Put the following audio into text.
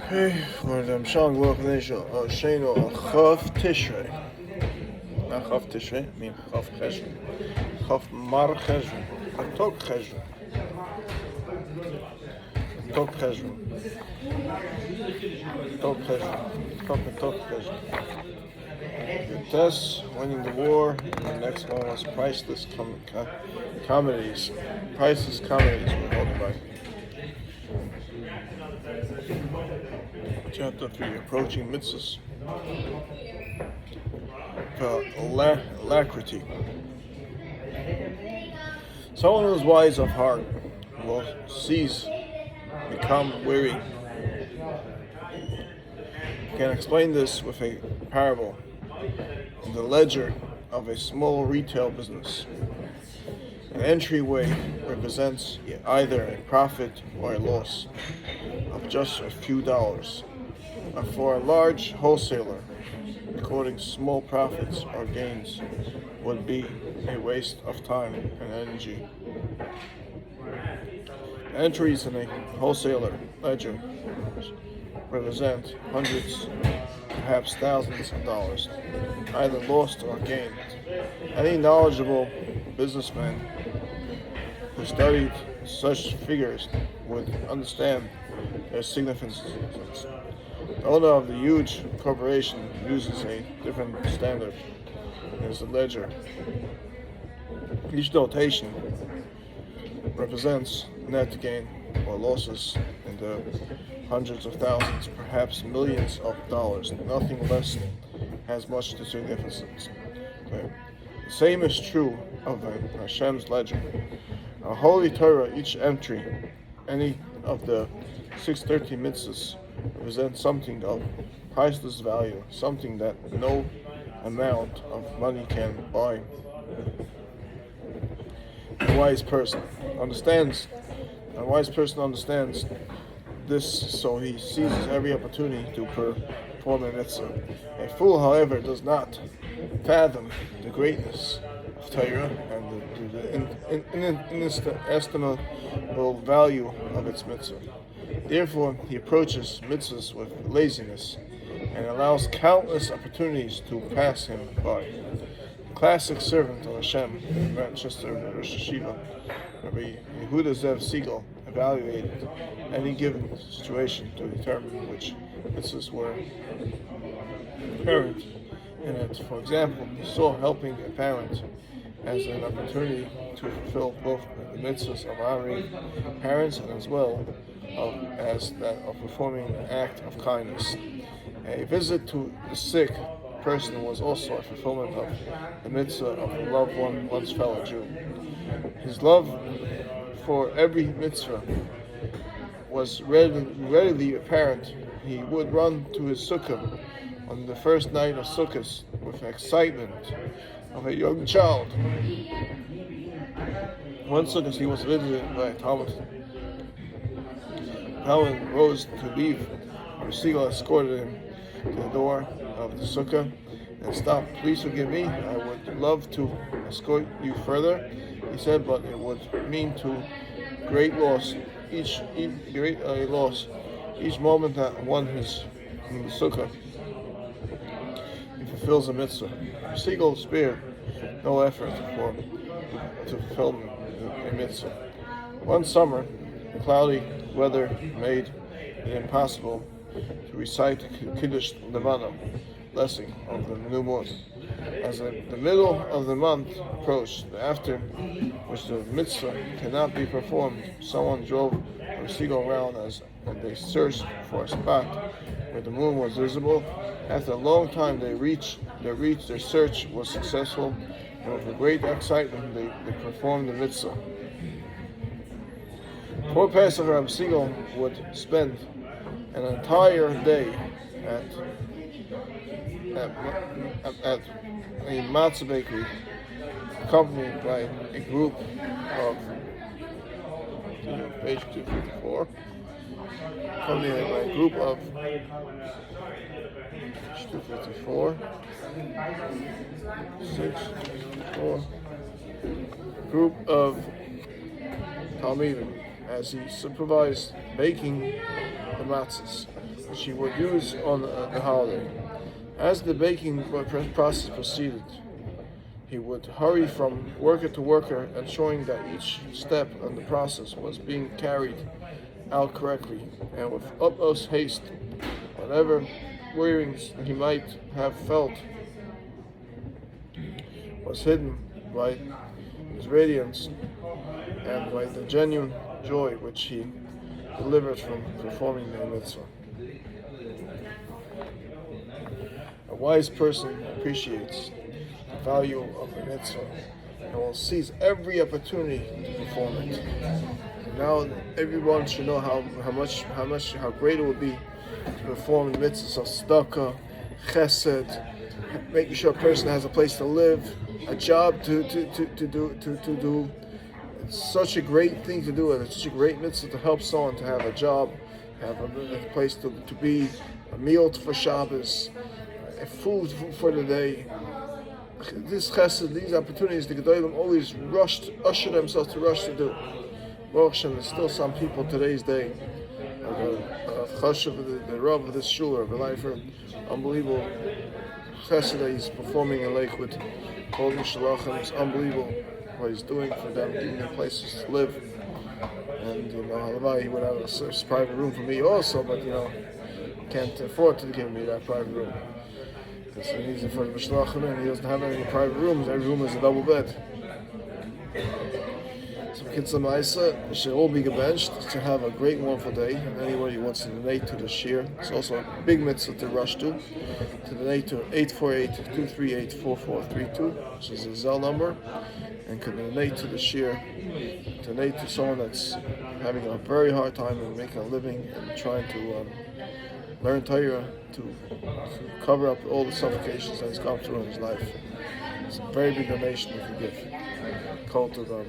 Hey, for them Shang Lok Nation, Shano, Chav Tishrei. Not Chav Tishrei, I mean Chav Cheshvan. Chav Mar Cheshvan. Atok Cheshvan. Atok Cheshvan. Atok Cheshvan. Atok Cheshvan. Vitesse, winning the war. The next one was priceless comedies. Priceless comedies were held by. Chapter 3, Approaching Mitzvahs. Alacrity. Someone who is wise of heart will cease, become weary. You can explain this with a parable. In the ledger of a small retail business, an entryway represents either a profit or a loss of just a few dollars. But for a large wholesaler, recording small profits or gains would be a waste of time and energy. Entries in a wholesaler ledger represent hundreds, perhaps thousands of dollars, either lost or gained. Any knowledgeable businessman who studied such figures would understand their significance. The owner of the huge corporation uses a different standard as a ledger. Each notation represents net gain or losses in the hundreds of thousands, perhaps millions of dollars. Nothing less has much significance. Okay. The same is true of Hashem's ledger. A holy Torah, each entry, any of the 613 mitzvahs, represents something of priceless value, something that no amount of money can buy. A wise person understands this, so he seizes every opportunity to perform a mitzvah. A fool, however, does not fathom the greatness of Torah and the inestimable value of its mitzvah. Therefore, he approaches mitzvahs with laziness and allows countless opportunities to pass him by. The classic servant of Hashem in Manchester Rosh Hashiva, Rabbi Yehuda Zev Siegel, evaluated any given situation to determine which mitzvahs were inherent in it. For example, he saw helping a parent as an opportunity to fulfill both the mitzvahs of honoring parents and as well as that of performing an act of kindness. A visit to the sick person was also a fulfillment of the mitzvah of a loved one's fellow Jew. His love for every mitzvah was readily apparent. He would run to his sukkah on the first night of Sukkot with excitement of a young child. One Sukkot he was visited by a Talmud. Talmud rose to leave. Rabbi Siegel escorted him to the door of the sukkah and stopped. "Please forgive me. I would love to escort you further," he said, "but it would mean to great loss. Each moment that one is in the sukkah, he fulfills a mitzvah." Siegel spared no effort to fulfill a mitzvah. One summer, cloudy weather made it impossible to recite Kiddush Levana, blessing of the new moon. As the middle of the month approached, after which the mitzvah cannot be performed, someone drove a seagull around as they searched for a spot where the moon was visible. After a long time, their search was successful, and with great excitement, they performed the mitzvah. Poor Pesach, Rabbi Siegel would spend an entire day at a matzah bakery, accompanied by a group of page 254, accompanied by a group of 254, 6, 4, group of Talmidim. As he supervised baking, the matzahs, which he would use on the holiday. As the baking process proceeded, he would hurry from worker to worker, ensuring that each step in the process was being carried out correctly, and with utmost haste. Whatever wearings he might have felt was hidden by his radiance and by the genuine joy which he delivered from performing the mitzvah. A wise person appreciates the value of the mitzvah and will seize every opportunity to perform it. Now everyone should know how great it would be to perform the mitzvahs of tzedakah, chesed, making sure a person has a place to live, a job to do. It's such a great thing to do, and it's such a great mitzvah to help someone to have a job, have a place to be, a meal for Shabbos, food for the day. This chesed, these opportunities, the Gedolim always usher themselves to rush to do. Baruch Hashem, there's still some people today's day, Khashav, the Rav of this shul, or the lifer, unbelievable chesed that he's performing in Lakewood, Kol Mishalachim. It's unbelievable what he's doing for them, giving them places to live. And halavai, he would have a private room for me also, but can't afford to give me that private room. Because he needs it for the Mishalachim, and he doesn't have any private rooms. Every room is a double bed. So Kitzah Ma'isa should all be gebenched to have a great wonderful day, and anybody who wants to donate to the Shir, it's also a big mitzvah to rush to donate to 848-238-4432, which is a Zelle number, and can donate to the Shir, donate to someone that's having a very hard time and making a living and trying to learn Torah to cover up all the suffocations that he's gone through in his life. It's a very big donation you can give. Call to the